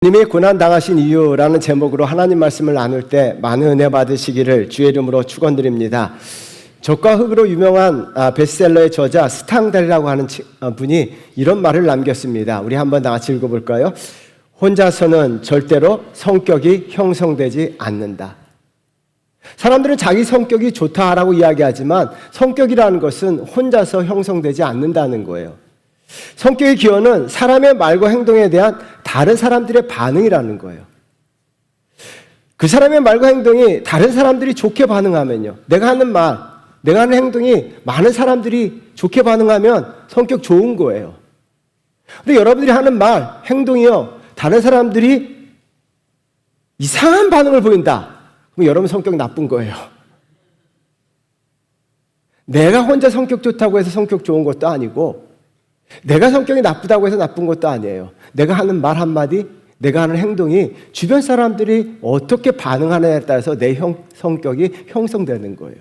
님이 고난당하신 이유라는 제목으로 하나님 말씀을 나눌 때 많은 은혜 받으시기를 주의 이름으로 축원드립니다. 적과 흙으로 유명한 베스트셀러의 저자 스탕달이라고 하는 분이 이런 말을 남겼습니다. 우리 한번 다 같이 읽어볼까요? 혼자서는 절대로 성격이 형성되지 않는다. 사람들은 자기 성격이 좋다라고 이야기하지만 성격이라는 것은 혼자서 형성되지 않는다는 거예요. 성격의 기원은 사람의 말과 행동에 대한 다른 사람들의 반응이라는 거예요. 그 사람의 말과 행동이 다른 사람들이 좋게 반응하면요, 내가 하는 말, 내가 하는 행동이 많은 사람들이 좋게 반응하면 성격 좋은 거예요. 근데 여러분들이 하는 말, 행동이요, 다른 사람들이 이상한 반응을 보인다, 그럼 여러분 성격 나쁜 거예요. 내가 혼자 성격 좋다고 해서 성격 좋은 것도 아니고, 내가 성격이 나쁘다고 해서 나쁜 것도 아니에요. 내가 하는 말 한마디, 내가 하는 행동이 주변 사람들이 어떻게 반응하느냐에 따라서 내 성격이 형성되는 거예요.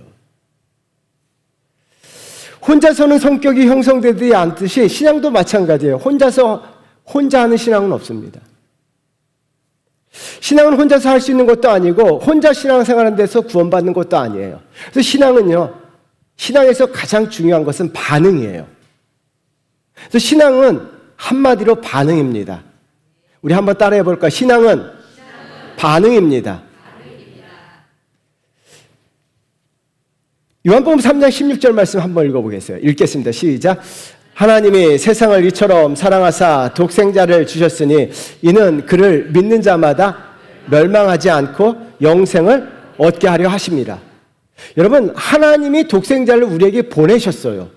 혼자서는 성격이 형성되지 않듯이 신앙도 마찬가지예요. 혼자 하는 신앙은 없습니다. 신앙은 혼자서 할 수 있는 것도 아니고 혼자 신앙생활하는 데서 구원받는 것도 아니에요. 그래서 신앙에서 가장 중요한 것은 반응이에요. 그래서 신앙은 한마디로 반응입니다. 우리 한번 따라해 볼까요? 신앙은 반응입니다. 요한복음 3장 16절 말씀 한번 읽어보겠어요. 읽겠습니다. 시작. 하나님이 세상을 이처럼 사랑하사 독생자를 주셨으니 이는 그를 믿는 자마다 멸망하지 않고 영생을 얻게 하려 하십니다. 여러분, 하나님이 독생자를 우리에게 보내셨어요.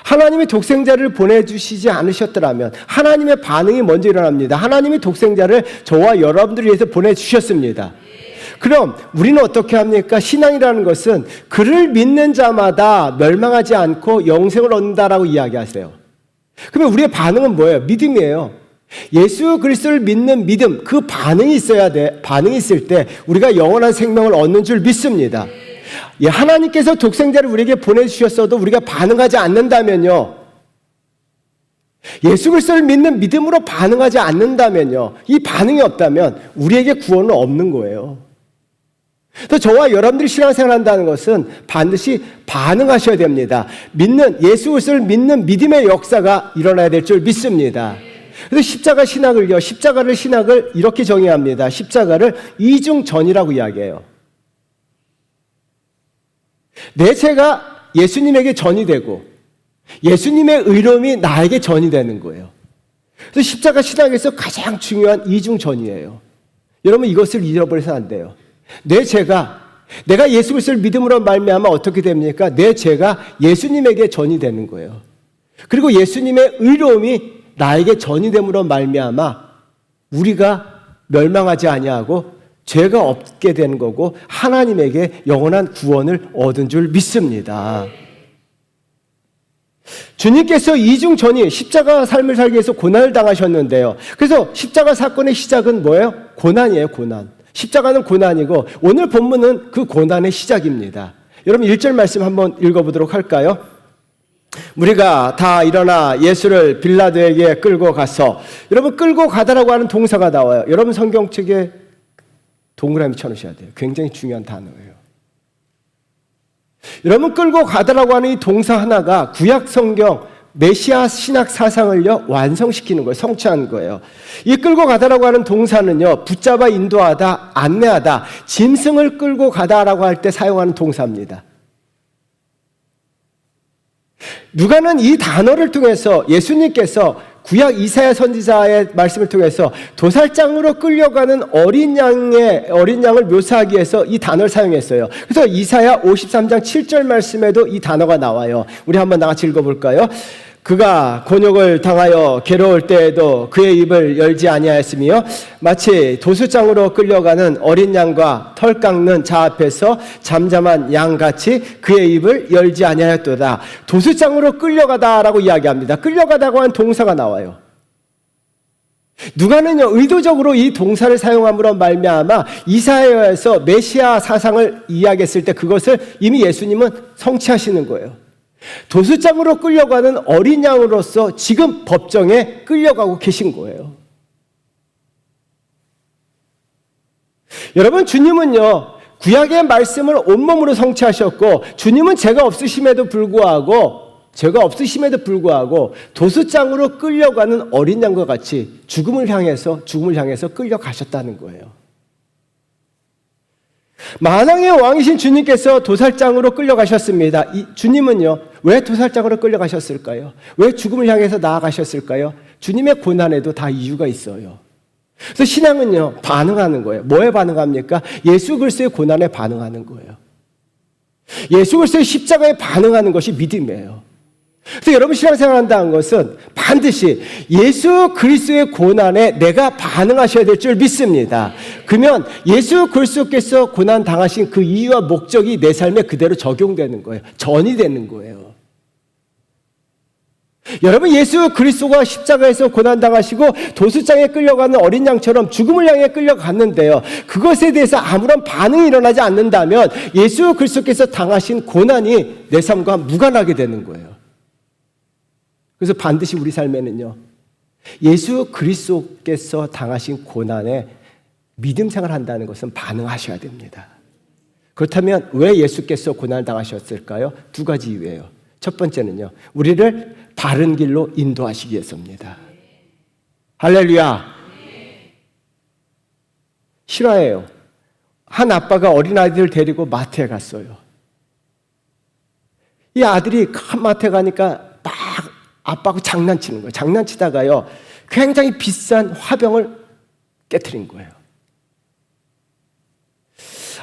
하나님이 독생자를 보내주시지 않으셨더라면 하나님의 반응이 먼저 일어납니다. 하나님이 독생자를 저와 여러분들을 위해서 보내주셨습니다. 그럼 우리는 어떻게 합니까? 신앙이라는 것은 그를 믿는 자마다 멸망하지 않고 영생을 얻는다라고 이야기하세요. 그러면 우리의 반응은 뭐예요? 믿음이에요. 예수 그리스도를 믿는 믿음, 그 반응이 있어야 돼. 반응이 있을 때 우리가 영원한 생명을 얻는 줄 믿습니다. 하나님께서 독생자를 우리에게 보내주셨어도 우리가 반응하지 않는다면요, 예수 그리스도를 믿는 믿음으로 반응하지 않는다면요, 이 반응이 없다면 우리에게 구원은 없는 거예요. 또 저와 여러분들이 신앙생활 한다는 것은 반드시 반응하셔야 됩니다. 예수 그리스도를 믿는 믿음의 역사가 일어나야 될 줄 믿습니다. 그래서 십자가를 신학을 이렇게 정의합니다. 십자가를 이중전이라고 이야기해요. 내 죄가 예수님에게 전이 되고 예수님의 의로움이 나에게 전이 되는 거예요. 그래서 십자가 신학에서 가장 중요한 이중전이에요. 여러분, 이것을 잃어버려서는 안 돼요. 내가 예수 그리스도를 믿음으로 말미암아 어떻게 됩니까? 내 죄가 예수님에게 전이 되는 거예요. 그리고 예수님의 의로움이 나에게 전이 됨으로 말미암아 우리가 멸망하지 아니하고 죄가 없게 되는 거고 하나님에게 영원한 구원을 얻은 줄 믿습니다. 주님께서 이중전이 십자가 삶을 살기 위해서 고난을 당하셨는데요. 그래서 십자가 사건의 시작은 뭐예요? 고난이에요, 고난. 십자가는 고난이고 오늘 본문은 그 고난의 시작입니다. 여러분 1절 말씀 한번 읽어보도록 할까요? 우리가 다 일어나 예수를 빌라도에게 끌고 가서, 여러분 끌고 가다라고 하는 동사가 나와요. 여러분 성경책에 동그라미 쳐놓으셔야 돼요. 굉장히 중요한 단어예요. 여러분 끌고 가다라고 하는 이 동사 하나가 구약 성경 메시아 신학 사상을요 완성시키는 거예요. 성취하는 거예요. 이 끌고 가다라고 하는 동사는요, 붙잡아 인도하다, 안내하다, 짐승을 끌고 가다라고 할 때 사용하는 동사입니다. 누가는 이 단어를 통해서 예수님께서 구약 이사야 선지자의 말씀을 통해서 도살장으로 끌려가는 어린 양을 묘사하기 위해서 이 단어를 사용했어요. 그래서 이사야 53장 7절 말씀에도 이 단어가 나와요. 우리 한번 다 같이 읽어볼까요? 그가 곤욕을 당하여 괴로울 때에도 그의 입을 열지 아니하였으며 마치 도수장으로 끌려가는 어린 양과 털 깎는 자 앞에서 잠잠한 양같이 그의 입을 열지 아니하였도다. 도수장으로 끌려가다라고 이야기합니다. 끌려가다고 한 동사가 나와요. 누가는요 의도적으로 이 동사를 사용함으로 말미암아 이사야에서 메시아 사상을 이야기했을 때 그것을 이미 예수님은 성취하시는 거예요. 도수장으로 끌려가는 어린 양으로서 지금 법정에 끌려가고 계신 거예요. 여러분, 주님은요, 구약의 말씀을 온몸으로 성취하셨고, 주님은 죄가 없으심에도 불구하고 도수장으로 끌려가는 어린 양과 같이 죽음을 향해서 끌려가셨다는 거예요. 만왕의 왕이신 주님께서 도살장으로 끌려가셨습니다. 주님은요, 왜 도살장으로 끌려가셨을까요? 왜 죽음을 향해서 나아가셨을까요? 주님의 고난에도 다 이유가 있어요. 그래서 신앙은요, 반응하는 거예요. 뭐에 반응합니까? 예수 그리스도의 고난에 반응하는 거예요. 예수 그리스도의 십자가에 반응하는 것이 믿음이에요. 그래서 여러분, 신앙생활 한다는 것은 반드시 예수 그리스도의 고난에 내가 반응하셔야 될 줄 믿습니다. 그러면 예수 그리스도께서 고난 당하신 그 이유와 목적이 내 삶에 그대로 적용되는 거예요. 전이 되는 거예요. 여러분, 예수 그리스도가 십자가에서 고난당하시고 도수장에 끌려가는 어린 양처럼 죽음을 향해 끌려갔는데요, 그것에 대해서 아무런 반응이 일어나지 않는다면 예수 그리스도께서 당하신 고난이 내 삶과 무관하게 되는 거예요. 그래서 반드시 우리 삶에는요, 예수 그리스도께서 당하신 고난에 믿음 생활한다는 것은 반응하셔야 됩니다. 그렇다면 왜 예수께서 고난을 당하셨을까요? 두 가지 이유예요. 첫 번째는요, 우리를 바른 길로 인도하시기 위해서입니다. 할렐루야. 실화예요. 한 아빠가 어린아이들을 데리고 마트에 갔어요. 이 아들이 큰 마트에 가니까 막 아빠하고 장난치는 거예요. 장난치다가요, 굉장히 비싼 화병을 깨트린 거예요.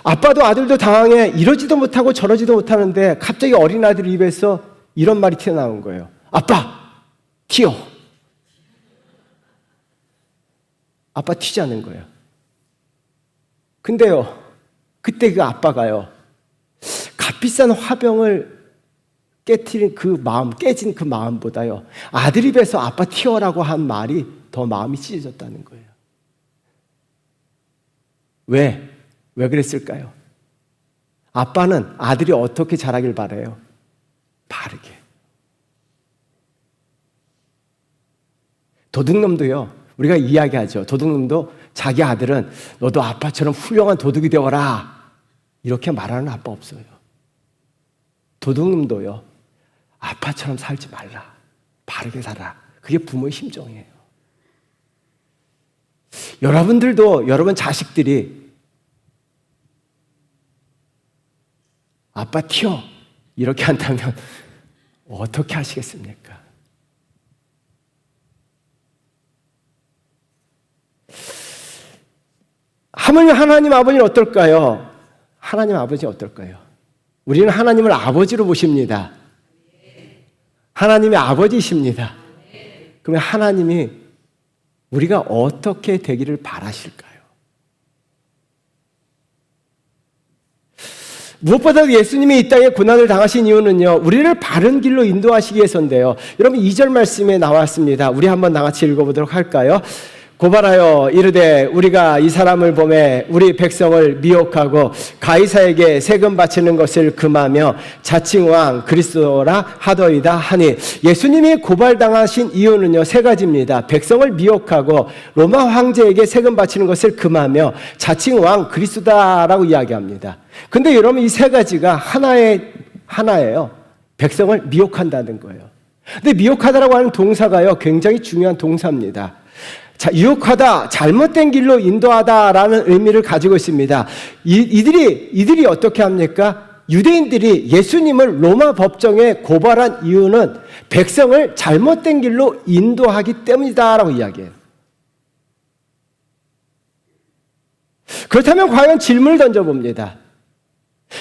아빠도 아들도 당황해 이러지도 못하고 저러지도 못하는데 갑자기 어린아이들 입에서 이런 말이 튀어나온 거예요. 아빠, 튀어. 아빠 튀자는 거예요. 근데요, 그때 그 아빠가요, 값비싼 화병을 깨진 그 마음보다요, 아들 입에서 아빠 튀어라고 한 말이 더 마음이 찢어졌다는 거예요. 왜 그랬을까요? 아빠는 아들이 어떻게 자라길 바라요? 바르게. 도둑놈도요, 우리가 이야기하죠. 도둑놈도 자기 아들은 너도 아빠처럼 훌륭한 도둑이 되어라, 이렇게 말하는 아빠 없어요. 도둑놈도요, 아빠처럼 살지 말라, 바르게 살아. 그게 부모의 심정이에요. 여러분들도 여러분 자식들이 아빠 튀어 이렇게 한다면 어떻게 하시겠습니까? 하물며 하나님 아버지는 어떨까요? 하나님 아버지는 어떨까요? 우리는 하나님을 아버지로 보십니다. 하나님의 아버지이십니다. 그러면 하나님이 우리가 어떻게 되기를 바라실까요? 무엇보다도 예수님이 이 땅에 고난을 당하신 이유는요, 우리를 바른 길로 인도하시기 위해서인데요. 여러분, 2절 말씀에 나왔습니다. 우리 한번 나같이 읽어보도록 할까요? 고발하여 이르되 우리가 이 사람을 보매 우리 백성을 미혹하고 가이사에게 세금 바치는 것을 금하며 자칭 왕 그리스도라 하더이다 하니, 예수님이 고발당하신 이유는요, 세 가지입니다. 백성을 미혹하고 로마 황제에게 세금 바치는 것을 금하며 자칭 왕 그리스도다라고 이야기합니다. 근데 여러분, 이 세 가지가 하나예요. 백성을 미혹한다는 거예요. 근데 미혹하다라고 하는 동사가요, 굉장히 중요한 동사입니다. 자, 유혹하다, 잘못된 길로 인도하다라는 의미를 가지고 있습니다. 이들이 어떻게 합니까? 유대인들이 예수님을 로마 법정에 고발한 이유는 백성을 잘못된 길로 인도하기 때문이다라고 이야기해요. 그렇다면 과연 질문을 던져봅니다.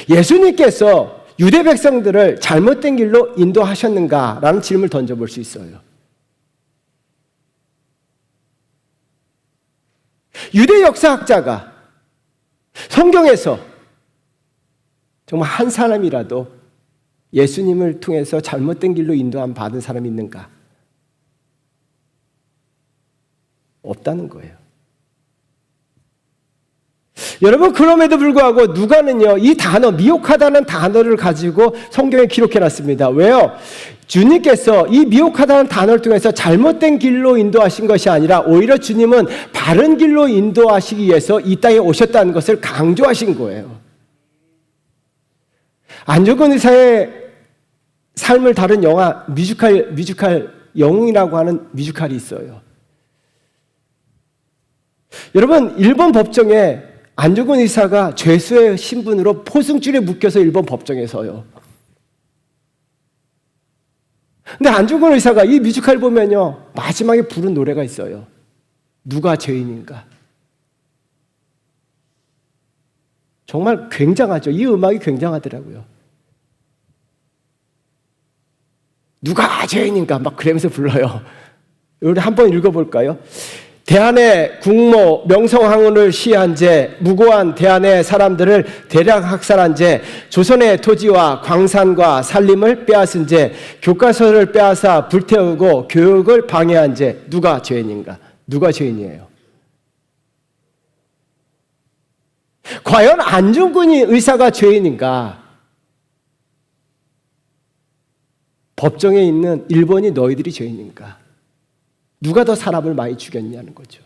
예수님께서 유대 백성들을 잘못된 길로 인도하셨는가라는 질문을 던져볼 수 있어요. 유대 역사학자가 성경에서 정말 한 사람이라도 예수님을 통해서 잘못된 길로 인도함 받은 사람이 있는가? 없다는 거예요. 여러분, 그럼에도 불구하고 누가는요, 이 단어, 미혹하다는 단어를 가지고 성경에 기록해 놨습니다. 왜요? 주님께서 이 미혹하다는 단어를 통해서 잘못된 길로 인도하신 것이 아니라 오히려 주님은 바른 길로 인도하시기 위해서 이 땅에 오셨다는 것을 강조하신 거예요. 안중근 의사의 삶을 다룬 영화, 뮤지컬 영웅이라고 하는 뮤지컬이 있어요. 여러분, 일본 법정에 안중근 의사가 죄수의 신분으로 포승줄에 묶여서 일본 법정에 서요. 근데 안중근 의사가 이 뮤지컬 보면요, 마지막에 부른 노래가 있어요. 누가 죄인인가? 정말 굉장하죠. 이 음악이 굉장하더라고요. 누가 죄인인가? 막 그러면서 불러요. 우리 한번 읽어볼까요? 대한의 국모 명성황후를 시해한 죄, 무고한 대한의 사람들을 대량 학살한 죄, 조선의 토지와 광산과 산림을 빼앗은 죄, 교과서를 빼앗아 불태우고 교육을 방해한 죄, 누가 죄인인가? 누가 죄인이에요? 과연 안중근이 의사가 죄인인가? 법정에 있는 일본이 너희들이 죄인인가? 누가 더 사람을 많이 죽였냐는 거죠.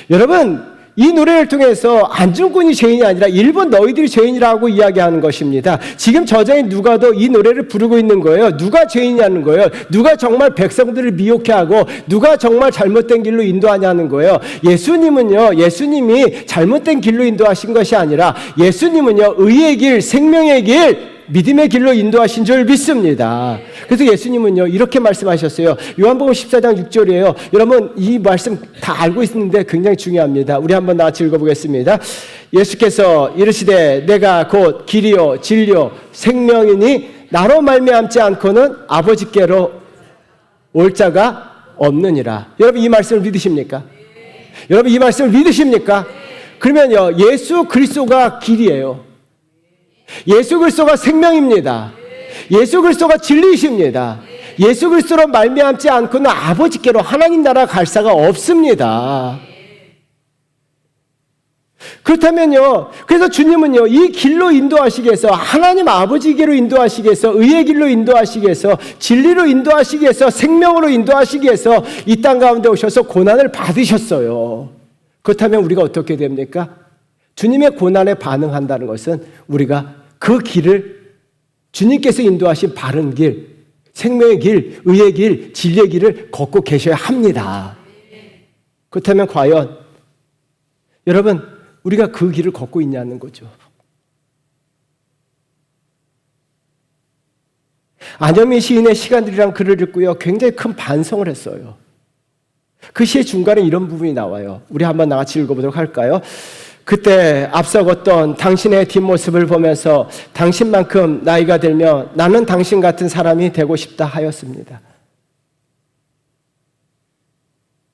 여러분, 이 노래를 통해서 안중근이 죄인이 아니라 일본 너희들이 죄인이라고 이야기하는 것입니다. 지금 저자인 누가도 이 노래를 부르고 있는 거예요. 누가 죄인이냐는 거예요. 누가 정말 백성들을 미혹해하고 누가 정말 잘못된 길로 인도하냐는 거예요. 예수님이 잘못된 길로 인도하신 것이 아니라 예수님은요, 의의 길, 생명의 길, 믿음의 길로 인도하신 줄 믿습니다. 그래서 예수님은요, 이렇게 말씀하셨어요. 요한복음 14장 6절이에요. 여러분, 이 말씀 다 알고 있는데 굉장히 중요합니다. 우리 한번 같이 읽어보겠습니다. 예수께서 이르시되 내가 곧 길이요 진리요 생명이니 나로 말미암지 않고는 아버지께로 올 자가 없느니라. 여러분, 이 말씀을 믿으십니까? 여러분, 이 말씀을 믿으십니까? 그러면요, 예수 그리스도가 길이에요. 예수 그리스도가 생명입니다. 예수 그리스도가 진리이십니다. 예수 그리스도로 말미암지 않고는 아버지께로 하나님 나라 갈 사가 없습니다. 그렇다면요, 그래서 주님은요, 이 길로 인도하시기 위해서, 하나님 아버지께로 인도하시기 위해서, 의의 길로 인도하시기 위해서, 진리로 인도하시기 위해서, 생명으로 인도하시기 위해서 이 땅 가운데 오셔서 고난을 받으셨어요. 그렇다면 우리가 어떻게 됩니까? 주님의 고난에 반응한다는 것은 우리가 그 길을, 주님께서 인도하신 바른 길, 생명의 길, 의의 길, 진리의 길을 걷고 계셔야 합니다. 그렇다면 과연 여러분, 우리가 그 길을 걷고 있냐는 거죠. 안현미 시인의 시간들이란 글을 읽고요, 굉장히 큰 반성을 했어요. 그 시의 중간에 이런 부분이 나와요. 우리 한번 같이 읽어보도록 할까요? 그때 앞서 걷던 당신의 뒷모습을 보면서 당신만큼 나이가 들면 나는 당신 같은 사람이 되고 싶다 하였습니다.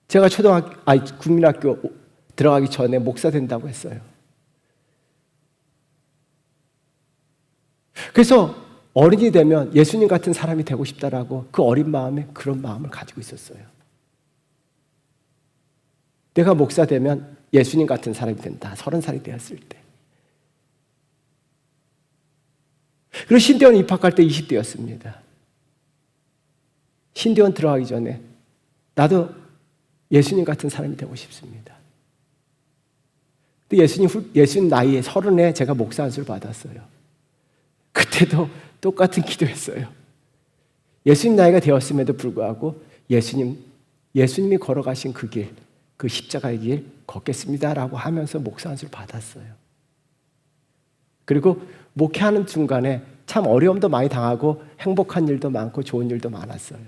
제가 국민학교 들어가기 전에 목사 된다고 했어요. 그래서 어른이 되면 예수님 같은 사람이 되고 싶다라고 그 어린 마음에 그런 마음을 가지고 있었어요. 내가 목사 되면 예수님 같은 사람이 된다. 30살이 되었을 때. 그리고 신대원 입학할 때 20대였습니다. 신대원 들어가기 전에 나도 예수님 같은 사람이 되고 싶습니다. 근데 예수님 나이에 30에 제가 목사 안수를 받았어요. 그때도 똑같은 기도했어요. 예수님 나이가 되었음에도 불구하고 예수님이 걸어가신 그 길, 그 십자가의 길 걷겠습니다라고 하면서 목사 안수를 받았어요. 그리고 목회하는 중간에 참 어려움도 많이 당하고 행복한 일도 많고 좋은 일도 많았어요.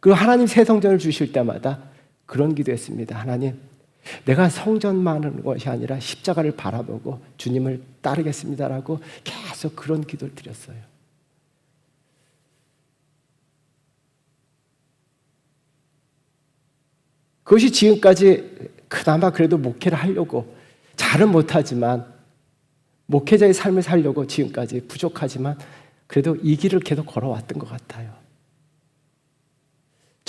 그리고 하나님 새 성전을 주실 때마다 그런 기도했습니다. 하나님, 내가 성전만 하는 것이 아니라 십자가를 바라보고 주님을 따르겠습니다라고 계속 그런 기도를 드렸어요. 그것이 지금까지 그나마 그래도 목회를 하려고, 잘은 못하지만 목회자의 삶을 살려고 지금까지 부족하지만 그래도 이 길을 계속 걸어왔던 것 같아요.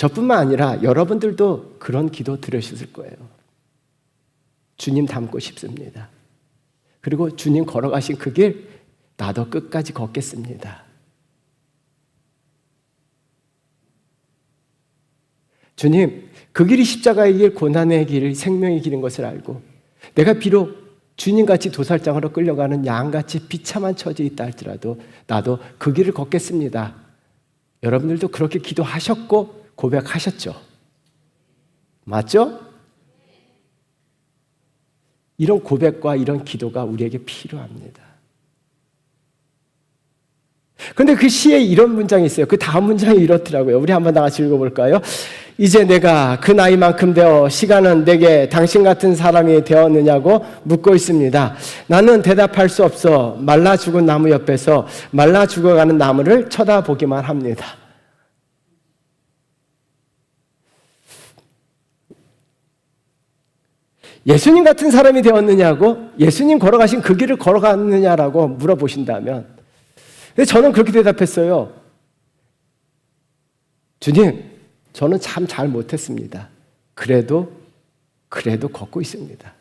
저뿐만 아니라 여러분들도 그런 기도 들으셨을 거예요. 주님 닮고 싶습니다. 그리고 주님 걸어가신 그 길 나도 끝까지 걷겠습니다. 주님, 그 길이 십자가의 길, 고난의 길, 생명의 길인 것을 알고 내가 비록 주님같이 도살장으로 끌려가는 양같이 비참한 처지에 있다 할지라도 나도 그 길을 걷겠습니다. 여러분들도 그렇게 기도하셨고 고백하셨죠? 맞죠? 이런 고백과 이런 기도가 우리에게 필요합니다. 그런데 그 시에 이런 문장이 있어요. 그 다음 문장이 이렇더라고요. 우리 한번 다 같이 읽어볼까요? 이제 내가 그 나이만큼 되어 시간은 내게 당신 같은 사람이 되었느냐고 묻고 있습니다. 나는 대답할 수 없어 말라 죽은 나무 옆에서 말라 죽어가는 나무를 쳐다보기만 합니다. 예수님 같은 사람이 되었느냐고, 예수님 걸어가신 그 길을 걸어갔느냐라고 물어보신다면, 저는 그렇게 대답했어요. 주님, 저는 참 잘 못했습니다. 그래도 걷고 있습니다.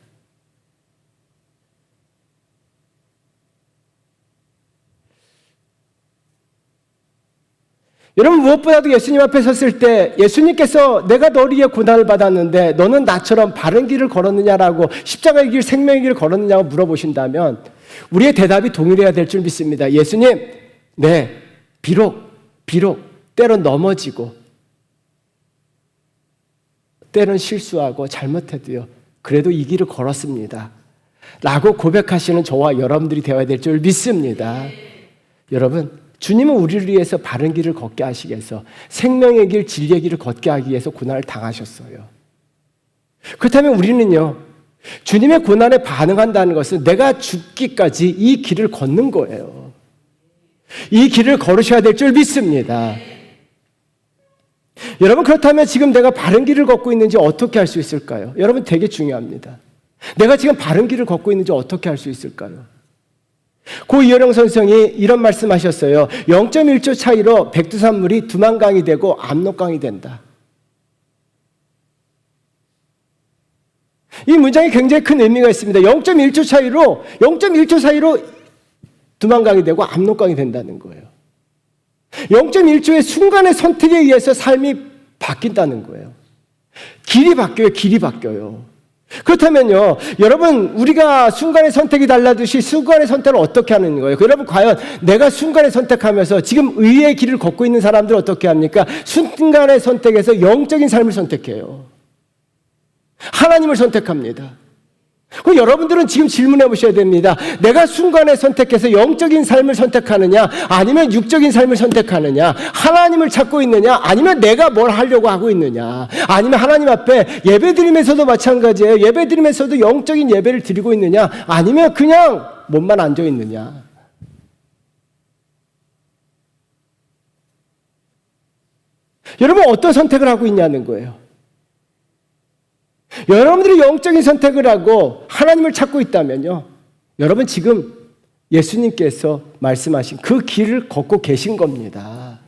여러분, 무엇보다도 예수님 앞에 섰을 때 예수님께서 내가 너를 위해 고난을 받았는데 너는 나처럼 바른 길을 걸었느냐라고, 십자가의 길, 생명의 길을 걸었느냐고 물어보신다면 우리의 대답이 동일해야 될 줄 믿습니다. 예수님, 네, 비록 때론 넘어지고 때론 실수하고 잘못해도요, 그래도 이 길을 걸었습니다 라고 고백하시는 저와 여러분들이 되어야 될 줄 믿습니다. 여러분, 주님은 우리를 위해서 바른 길을 걷게 하시기 위해서, 생명의 길, 진리의 길을 걷게 하기 위해서 고난을 당하셨어요. 그렇다면 우리는요, 주님의 고난에 반응한다는 것은 내가 죽기까지 이 길을 걷는 거예요. 이 길을 걸으셔야 될 줄 믿습니다. 여러분, 그렇다면 지금 내가 바른 길을 걷고 있는지 어떻게 알 수 있을까요? 여러분, 되게 중요합니다. 내가 지금 바른 길을 걷고 있는지 어떻게 알 수 있을까요? 고 이효령 선생이 이런 말씀하셨어요. 0.1초 차이로 백두산물이 두만강이 되고 압록강이 된다. 이 문장이 굉장히 큰 의미가 있습니다. 0.1초 사이로 두만강이 되고 압록강이 된다는 거예요. 0.1초의 순간의 선택에 의해서 삶이 바뀐다는 거예요. 길이 바뀌어요. 그렇다면요, 여러분, 우리가 순간의 선택이 달라듯이 순간의 선택을 어떻게 하는 거예요? 여러분, 과연 내가 순간에 선택하면서 지금 의의 길을 걷고 있는 사람들 어떻게 합니까? 순간의 선택에서 영적인 삶을 선택해요. 하나님을 선택합니다. 그럼 여러분들은 지금 질문해 보셔야 됩니다. 내가 순간에 선택해서 영적인 삶을 선택하느냐, 아니면 육적인 삶을 선택하느냐, 하나님을 찾고 있느냐, 아니면 내가 뭘 하려고 하고 있느냐, 아니면 하나님 앞에 예배드리면서도 마찬가지예요. 예배드리면서도 영적인 예배를 드리고 있느냐, 아니면 그냥 몸만 앉아 있느냐. 여러분, 어떤 선택을 하고 있냐는 거예요. 여러분들이 영적인 선택을 하고 하나님을 찾고 있다면요, 여러분 지금 예수님께서 말씀하신 그 길을 걷고 계신 겁니다.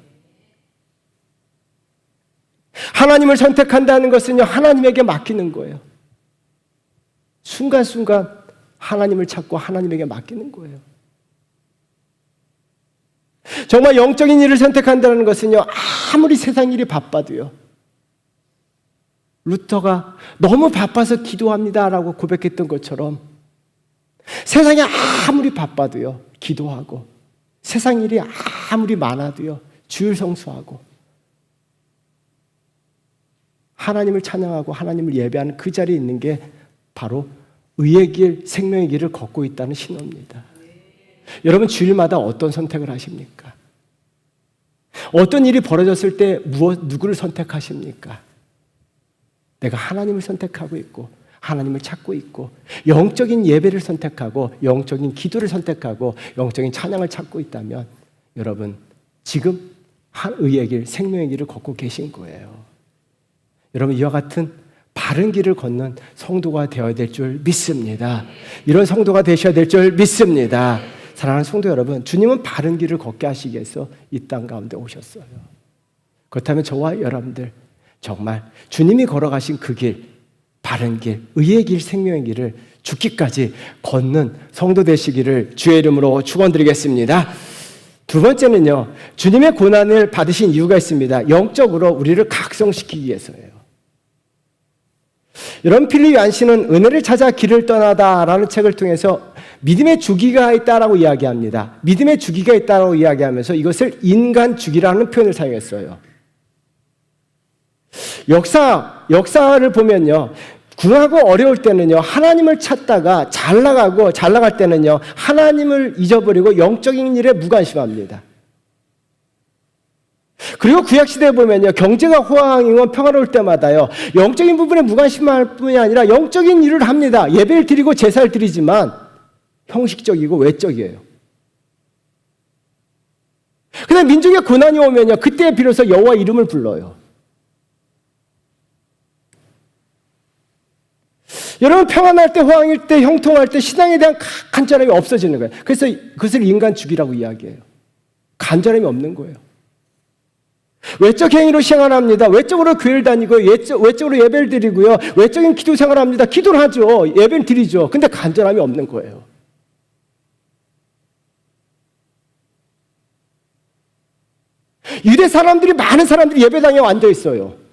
하나님을 선택한다는 것은요, 하나님에게 맡기는 거예요. 순간순간 하나님을 찾고 하나님에게 맡기는 거예요. 정말 영적인 일을 선택한다는 것은요, 아무리 세상 일이 바빠도요, 루터가 너무 바빠서 기도합니다라고 고백했던 것처럼 세상이 아무리 바빠도요, 기도하고, 세상 일이 아무리 많아도요, 주일 성수하고 하나님을 찬양하고 하나님을 예배하는 그 자리에 있는 게 바로 의의 길, 생명의 길을 걷고 있다는 신호입니다. 여러분, 주일마다 어떤 선택을 하십니까? 어떤 일이 벌어졌을 때 누구를 선택하십니까? 내가 하나님을 선택하고 있고 하나님을 찾고 있고 영적인 예배를 선택하고 영적인 기도를 선택하고 영적인 찬양을 찾고 있다면 여러분, 지금 의의 길, 생명의 길을 걷고 계신 거예요. 여러분, 이와 같은 바른 길을 걷는 성도가 되어야 될 줄 믿습니다. 이런 성도가 되셔야 될 줄 믿습니다. 사랑하는 성도 여러분, 주님은 바른 길을 걷게 하시기 위해서 이 땅 가운데 오셨어요. 그렇다면 저와 여러분들, 정말 주님이 걸어가신 그 길, 바른 길, 의의 길, 생명의 길을 죽기까지 걷는 성도 되시기를 주의 이름으로 축원드리겠습니다. 두 번째는요, 주님의 고난을 받으신 이유가 있습니다. 영적으로 우리를 각성시키기 위해서예요. 여러분, 필립 얀시는 은혜를 찾아 길을 떠나다라는 책을 통해서 믿음의 주기가 있다라고 이야기합니다. 믿음의 주기가 있다라고 이야기하면서 이것을 인간 주기라는 표현을 사용했어요. 역사를 보면요, 궁하고 어려울 때는요, 하나님을 찾다가 잘 나갈 때는요, 하나님을 잊어버리고 영적인 일에 무관심합니다. 그리고 구약시대에 보면요, 경제가 호황이고 평화로울 때마다요, 영적인 부분에 무관심할 뿐이 아니라 영적인 일을 합니다. 예배를 드리고 제사를 드리지만 형식적이고 외적이에요. 그다음 민족의 고난이 오면요, 그때 비로소 여호와 이름을 불러요. 여러분, 평안할 때, 호황일 때, 형통할 때 신앙에 대한 간절함이 없어지는 거예요. 그래서 그것을 인간 주기라고 이야기해요. 간절함이 없는 거예요. 외적 행위로 생활합니다. 외적으로 교회를 다니고 외적으로 예배를 드리고요. 외적인 기도 생활합니다. 기도를 하죠. 예배를 드리죠. 근데 간절함이 없는 거예요. 유대 사람들이, 많은 사람들이 예배당에 앉아 있어요.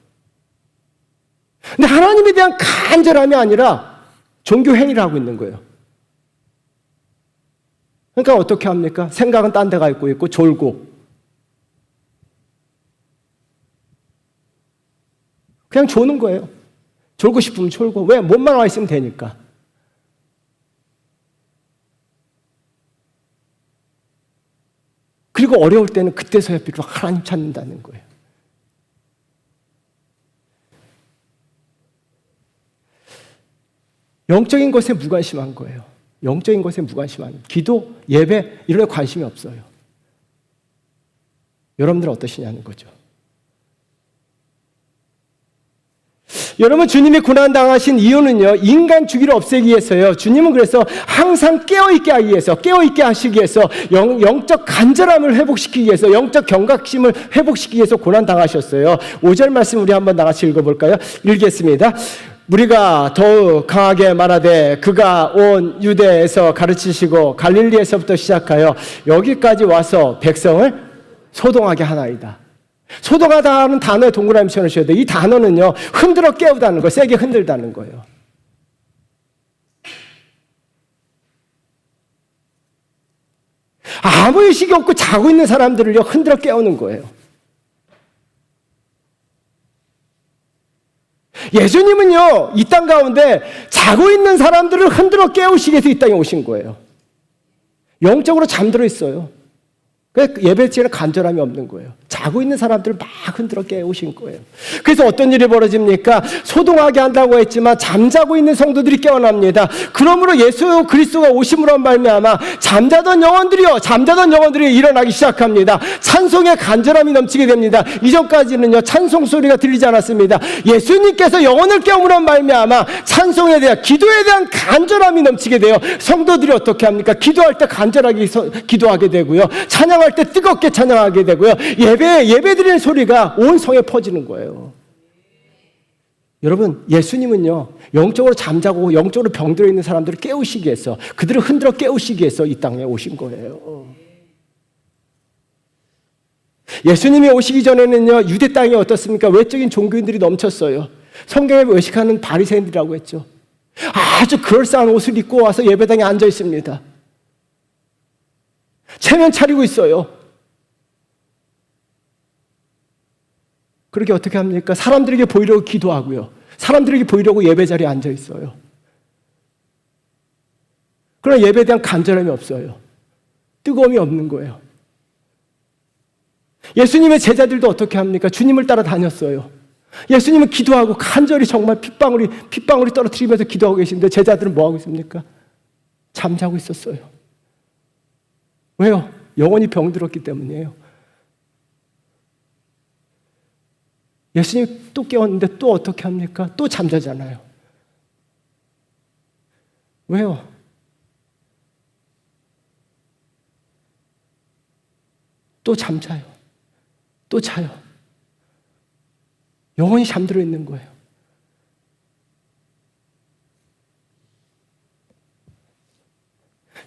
근데 하나님에 대한 간절함이 아니라 종교 행위를 하고 있는 거예요. 그러니까 어떻게 합니까? 생각은 딴 데 가 있고 졸고. 그냥 조는 거예요. 졸고 싶으면 졸고. 왜? 몸만 와 있으면 되니까. 그리고 어려울 때는 그때서야 비로소 하나님 찾는다는 거예요. 영적인 것에 무관심한 거예요. 영적인 것에 무관심한, 기도, 예배 이런 데 관심이 없어요. 여러분들은 어떠시냐는 거죠. 여러분, 주님이 고난당하신 이유는요, 인간 주기를 없애기 위해서요. 주님은 그래서 항상 깨어있게 하기 위해서, 깨어있게 하시기 위해서, 영적 간절함을 회복시키기 위해서, 영적 경각심을 회복시키기 위해서 고난당하셨어요. 5절 말씀 우리 한번 나같이 읽어볼까요? 읽겠습니다. 우리가 더욱 강하게 말하되 그가 온 유대에서 가르치시고 갈릴리에서부터 시작하여 여기까지 와서 백성을 소동하게 하나이다. 소동하다는 단어에 동그라미 쳐놓으셔야 돼요. 이 단어는요, 흔들어 깨우다는 거예요. 세게 흔들다는 거예요. 아무 의식이 없고 자고 있는 사람들을요, 흔들어 깨우는 거예요. 예수님은요, 이 땅 가운데 자고 있는 사람들을 흔들어 깨우시기 위해서 이 땅에 오신 거예요. 영적으로 잠들어 있어요. 예배 시간에 간절함이 없는 거예요. 자고 있는 사람들을 막 흔들어 깨우신 거예요. 그래서 어떤 일이 벌어집니까? 소동하게 한다고 했지만 잠자고 있는 성도들이 깨어납니다. 그러므로 예수 그리스도가 오심으로 말미암아 잠자던 영혼들이 일어나기 시작합니다. 찬송의 간절함이 넘치게 됩니다. 이전까지는요, 찬송 소리가 들리지 않았습니다. 예수님께서 영혼을 깨움으로 말미암아 찬송에 대한, 기도에 대한 간절함이 넘치게 돼요. 성도들이 어떻게 합니까? 기도할 때 간절하게 기도하게 되고요, 찬양할 때 뜨겁게 찬양하게 되고요, 예배 드리는 소리가 온 성에 퍼지는 거예요. 여러분, 예수님은요, 영적으로 잠자고 영적으로 병들어 있는 사람들을 깨우시기 위해서, 그들을 흔들어 깨우시기 위해서 이 땅에 오신 거예요. 예수님이 오시기 전에는요, 유대 땅이 어떻습니까? 외적인 종교인들이 넘쳤어요. 성경에 외식하는 바리새인들이라고 했죠. 아주 그럴싸한 옷을 입고 와서 예배당에 앉아 있습니다. 체면 차리고 있어요. 그렇게 어떻게 합니까? 사람들에게 보이려고 기도하고요, 사람들에게 보이려고 예배 자리에 앉아 있어요. 그러나 예배에 대한 간절함이 없어요. 뜨거움이 없는 거예요. 예수님의 제자들도 어떻게 합니까? 주님을 따라 다녔어요. 예수님은 기도하고 간절히 정말 핏방울이 떨어뜨리면서 기도하고 계신데 제자들은 뭐 하고 있습니까? 잠자고 있었어요. 왜요? 영혼이 병들었기 때문이에요. 예수님이 또 깨웠는데 또 어떻게 합니까? 또 잠자잖아요. 왜요? 또 잠자요. 또 자요. 영혼이 잠들어 있는 거예요.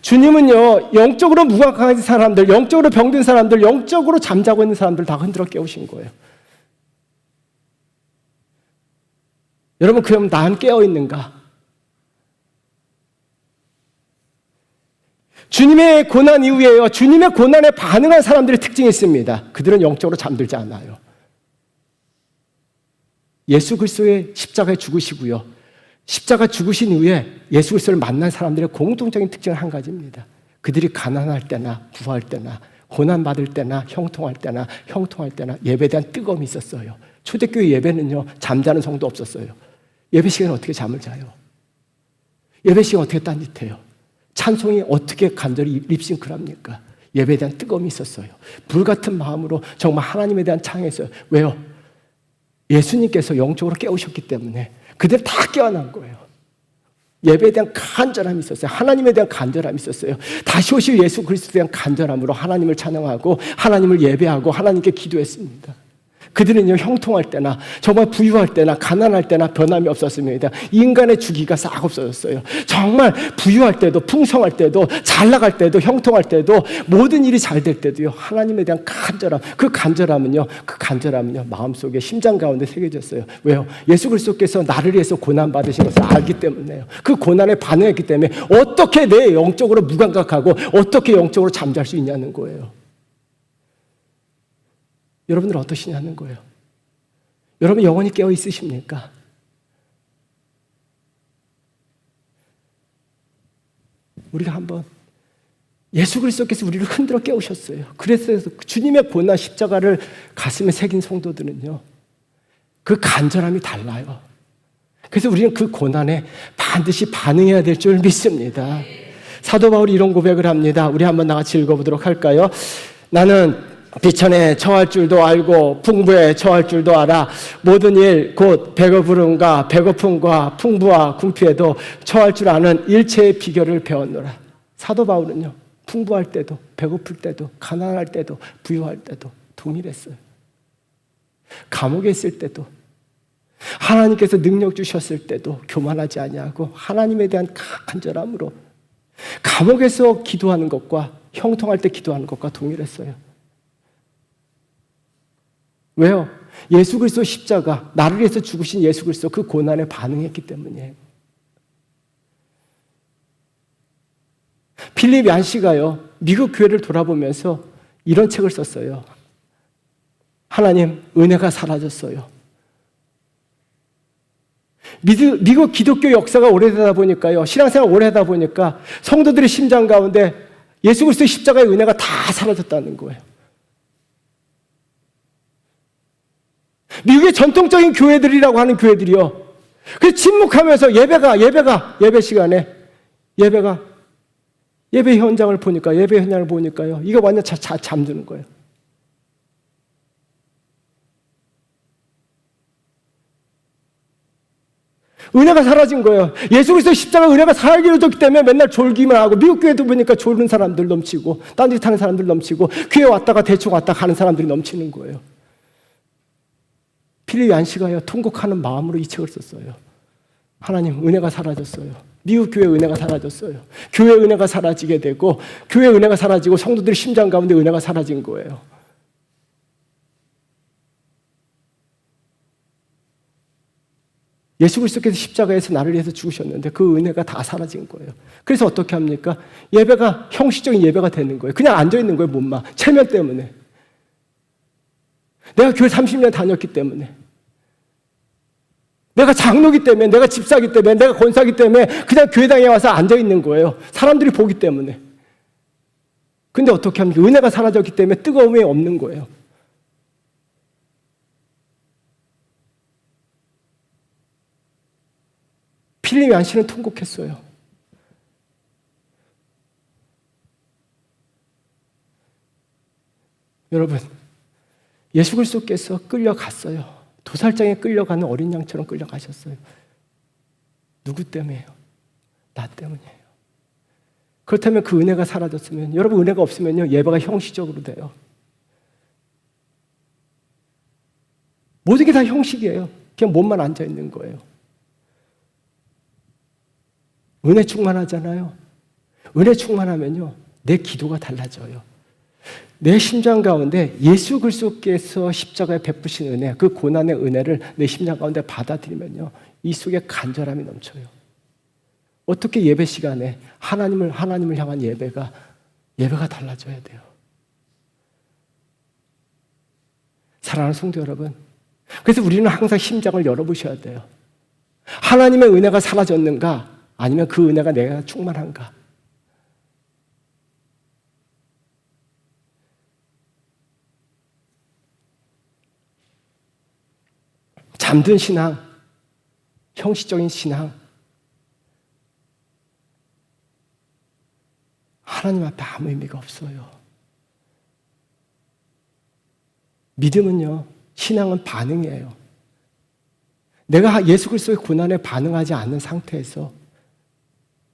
주님은요, 영적으로 무감각한 사람들, 영적으로 병든 사람들, 영적으로 잠자고 있는 사람들 다 흔들어 깨우신 거예요. 여러분, 그럼 난 깨어있는가? 주님의 고난 이후에요, 주님의 고난에 반응한 사람들의 특징이 있습니다. 그들은 영적으로 잠들지 않아요. 예수 그리스도의 십자가에 죽으시고요, 십자가 죽으신 이후에 예수 그리스도를 만난 사람들의 공통적인 특징은 한 가지입니다. 그들이 가난할 때나 부할 때나 고난받을 때나 형통할 때나 예배에 대한 뜨거움이 있었어요. 초대교회 예배는요, 잠자는 성도 없었어요. 예배 시간에 어떻게 잠을 자요? 예배 시간에 어떻게 딴짓해요? 찬송이 어떻게 간절히 립싱크를 합니까? 예배에 대한 뜨거움이 있었어요. 불같은 마음으로 정말 하나님에 대한 창했어요. 왜요? 예수님께서 영적으로 깨우셨기 때문에 그들 다 깨어난 거예요. 예배에 대한 간절함이 있었어요. 하나님에 대한 간절함이 있었어요. 다시 오실 예수 그리스도에 대한 간절함으로 하나님을 찬양하고 하나님을 예배하고 하나님께 기도했습니다. 그들은요, 형통할 때나 정말 부유할 때나 가난할 때나 변함이 없었습니다. 인간의 주기가 싹 없어졌어요. 정말 부유할 때도 풍성할 때도 잘 나갈 때도 형통할 때도 모든 일이 잘 될 때도요, 하나님에 대한 간절함, 그 간절함은요 마음속에 심장 가운데 새겨졌어요. 왜요? 예수 그리스도께서 나를 위해서 고난 받으신 것을 알기 때문에요. 그 고난에 반응했기 때문에 어떻게 내 영적으로 무감각하고 어떻게 영적으로 잠잘 수 있냐는 거예요. 여러분들 어떠시냐는 거예요. 여러분 영혼이 깨어 있으십니까? 우리가 한번 예수 그리스도께서 우리를 흔들어 깨우셨어요. 그래서 주님의 고난 십자가를 가슴에 새긴 성도들은요, 그 간절함이 달라요. 그래서 우리는 그 고난에 반드시 반응해야 될 줄 믿습니다. 사도 바울이 이런 고백을 합니다. 우리 한번 나같이 읽어보도록 할까요? 나는 비천에 처할 줄도 알고 풍부에 처할 줄도 알아. 모든 일 곧 배고픔과 풍부와 궁핍에도 처할 줄 아는 일체의 비결을 배웠노라. 사도 바울은요, 풍부할 때도 배고플 때도 가난할 때도 부유할 때도 동일했어요. 감옥에 있을 때도 하나님께서 능력 주셨을 때도 교만하지 아니하고 하나님에 대한 간절함으로 감옥에서 기도하는 것과 형통할 때 기도하는 것과 동일했어요. 왜요? 예수 그리스도 십자가, 나를 위해서 죽으신 예수 그리스도 그 고난에 반응했기 때문이에요. 필립 얀시가요, 미국 교회를 돌아보면서 이런 책을 썼어요. 하나님, 은혜가 사라졌어요. 미국 기독교 역사가 오래되다 보니까요, 신앙생활 오래 하다 보니까 성도들의 심장 가운데 예수 그리스도의 십자가의 은혜가 다 사라졌다는 거예요. 미국의 전통적인 교회들이라고 하는 교회들이요, 그 침묵하면서 예배 시간에 예배 현장을 보니까요, 이거 완전 잠드는 거예요. 은혜가 사라진 거예요. 예수 그리스도의 십자가 은혜가 살기로 졌기 때문에 맨날 졸기만 하고, 미국 교회도 보니까 졸는 사람들 넘치고 딴짓 하는 사람들 넘치고 교회 왔다가 대충 왔다 가는 사람들이 넘치는 거예요. 필립 얀시가요, 통곡하는 마음으로 이 책을 썼어요. 하나님, 은혜가 사라졌어요. 미국 교회 은혜가 사라졌어요. 교회 은혜가 사라지게 되고, 교회 은혜가 사라지고 성도들의 심장 가운데 은혜가 사라진 거예요. 예수 그리스도께서 십자가에서 나를 위해서 죽으셨는데 그 은혜가 다 사라진 거예요. 그래서 어떻게 합니까? 예배가 형식적인 예배가 되는 거예요. 그냥 앉아있는 거예요, 몸만. 체면 때문에. 내가 교회 30년 다녔기 때문에, 내가 장로기 때문에, 내가 집사기 때문에, 내가 권사기 때문에 그냥 교회당에 와서 앉아있는 거예요. 사람들이 보기 때문에. 근데 어떻게 합니까? 은혜가 사라졌기 때문에 뜨거움이 없는 거예요. 필립 얀시는 통곡했어요. 여러분, 예수 그리스도께서 끌려갔어요. 도살장에 끌려가는 어린 양처럼 끌려가셨어요. 누구 때문에요? 나 때문이에요. 그렇다면 그 은혜가 사라졌으면, 여러분 은혜가 없으면요, 예배가 형식적으로 돼요. 모든 게 다 형식이에요. 그냥 몸만 앉아 있는 거예요. 은혜 충만하잖아요. 은혜 충만하면요, 내 기도가 달라져요. 내 심장 가운데 예수 그리스도께서 십자가에 베푸신 은혜, 그 고난의 은혜를 내 심장 가운데 받아들이면요, 이 속에 간절함이 넘쳐요. 어떻게 예배 시간에 하나님을 향한 예배가 달라져야 돼요. 사랑하는 성도 여러분, 그래서 우리는 항상 심장을 열어보셔야 돼요. 하나님의 은혜가 사라졌는가? 아니면 그 은혜가 내가 충만한가? 잠든 신앙, 형식적인 신앙, 하나님 앞에 아무 의미가 없어요. 믿음은요, 신앙은 반응이에요. 내가 예수 그리스도의 고난에 반응하지 않는 상태에서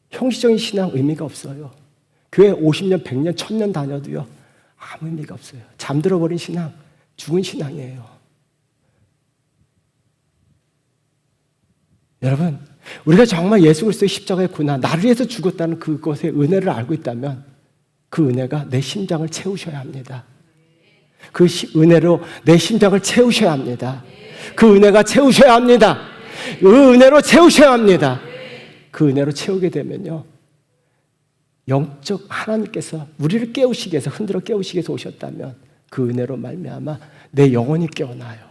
형식적인 신앙 의미가 없어요. 교회 50년, 100년, 1000년 다녀도요, 아무 의미가 없어요. 잠들어버린 신앙, 죽은 신앙이에요. 여러분, 우리가 정말 예수 그리스도의 십자가의 고난, 나를 위해서 죽었다는 그것의 은혜를 알고 있다면 그 은혜가 내 심장을 채우셔야 합니다. 그 은혜로 내 심장을 채우셔야 합니다. 그 은혜가 채우셔야 합니다. 그 은혜로 채우셔야 합니다. 그 은혜로 채우게 되면요, 영적 하나님께서 우리를 깨우시기 위해서, 흔들어 깨우시기 위해서 오셨다면 그 은혜로 말미암아 내 영혼이 깨어나요.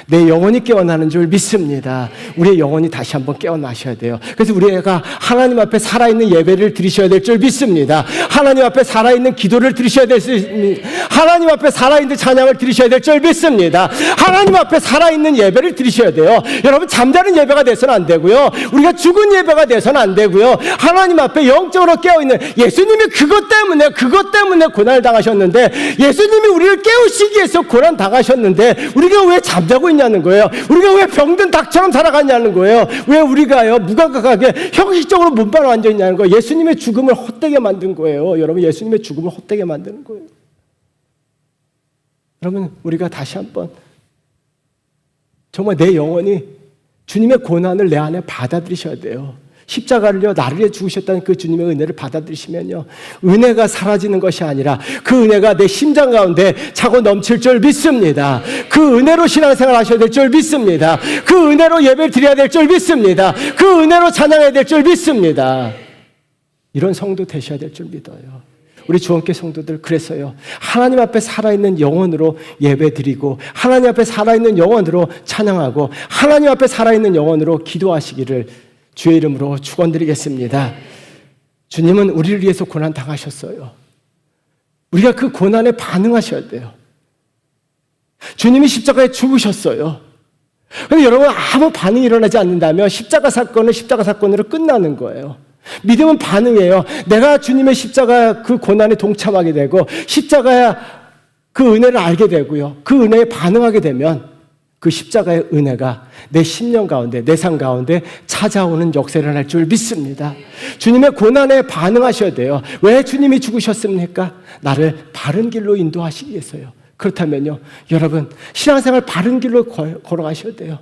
내 영혼이 깨어나는 줄 믿습니다. 우리의 영혼이 다시 한번 깨어나셔야 돼요. 그래서 우리가 하나님 앞에 살아있는 예배를 드리셔야 될 줄 믿습니다. 하나님 앞에 살아있는 기도를 드리셔야 될 수 있습니다. 하나님 앞에 살아있는 찬양을 드리셔야 될 줄 믿습니다. 하나님 앞에 살아있는 예배를 드리셔야 돼요. 여러분, 잠자는 예배가 돼서는 안 되고요, 우리가 죽은 예배가 돼서는 안 되고요, 하나님 앞에 영적으로 깨어있는, 예수님이 그것 때문에 고난을 당하셨는데, 예수님이 우리를 깨우시기 위해서 고난 당하셨는데 우리가 왜 잠자고 있냐는 거예요. 우리가 왜 병든 닭처럼 살아가냐는 거예요. 왜 우리가요, 무감각하게 형식적으로 몸만 앉아 있냐는 거예요. 예수님의 죽음을 헛되게 만든 거예요. 여러분, 예수님의 죽음을 헛되게 만드는 거예요. 여러분, 우리가 다시 한번 정말 내 영혼이 주님의 고난을 내 안에 받아들이셔야 돼요. 십자가를요, 나를 위해 죽으셨다는 그 주님의 은혜를 받아들이시면요, 은혜가 사라지는 것이 아니라 그 은혜가 내 심장 가운데 차고 넘칠 줄 믿습니다. 그 은혜로 신앙생활 하셔야 될 줄 믿습니다. 그 은혜로 예배를 드려야 될 줄 믿습니다. 그 은혜로 찬양해야 될 줄 믿습니다. 이런 성도 되셔야 될 줄 믿어요. 우리 주원교 성도들, 그랬어요. 하나님 앞에 살아있는 영혼으로 예배드리고, 하나님 앞에 살아있는 영혼으로 찬양하고, 하나님 앞에 살아있는 영혼으로 기도하시기를 주의 이름으로 축원드리겠습니다. 주님은 우리를 위해서 고난 당하셨어요. 우리가 그 고난에 반응하셔야 돼요. 주님이 십자가에 죽으셨어요. 그런데 여러분, 아무 반응이 일어나지 않는다면 십자가 사건은 십자가 사건으로 끝나는 거예요. 믿음은 반응이에요. 내가 주님의 십자가 그 고난에 동참하게 되고, 십자가야 그 은혜를 알게 되고요, 그 은혜에 반응하게 되면 그 십자가의 은혜가 내 심령 가운데, 내 삶 가운데 찾아오는 역사를 일어날 줄 믿습니다. 주님의 고난에 반응하셔야 돼요. 왜 주님이 죽으셨습니까? 나를 바른 길로 인도하시기 위해서요. 그렇다면요, 여러분, 신앙생활 바른 길로 걸어가셔야 돼요.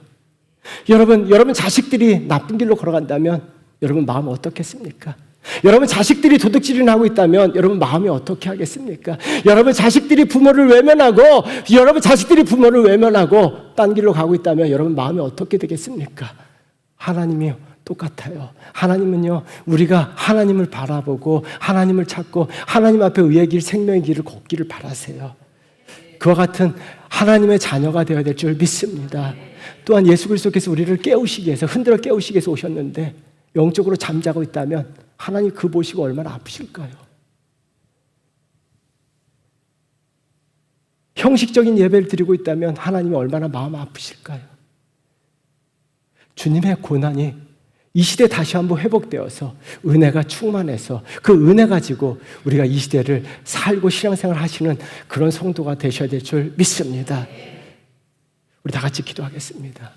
여러분 자식들이 나쁜 길로 걸어간다면 여러분 마음 어떻겠습니까? 여러분 자식들이 도둑질을 하고 있다면 여러분 마음이 어떻게 하겠습니까? 여러분 자식들이 부모를 외면하고 딴 길로 가고 있다면 여러분 마음이 어떻게 되겠습니까? 하나님이요, 똑같아요. 하나님은요, 우리가 하나님을 바라보고 하나님을 찾고 하나님 앞에 의의 길, 생명의 길을 걷기를 바라세요. 그와 같은 하나님의 자녀가 되어야 될 줄 믿습니다. 또한 예수 그리스도께서 우리를 깨우시기 위해서, 흔들어 깨우시기 위해서 오셨는데 영적으로 잠자고 있다면 하나님 그 보시고 얼마나 아프실까요? 형식적인 예배를 드리고 있다면 하나님이 얼마나 마음 아프실까요? 주님의 고난이 이 시대 다시 한번 회복되어서 은혜가 충만해서 그 은혜 가지고 우리가 이 시대를 살고 신앙생활 하시는 그런 성도가 되셔야 될 줄 믿습니다. 우리 다 같이 기도하겠습니다.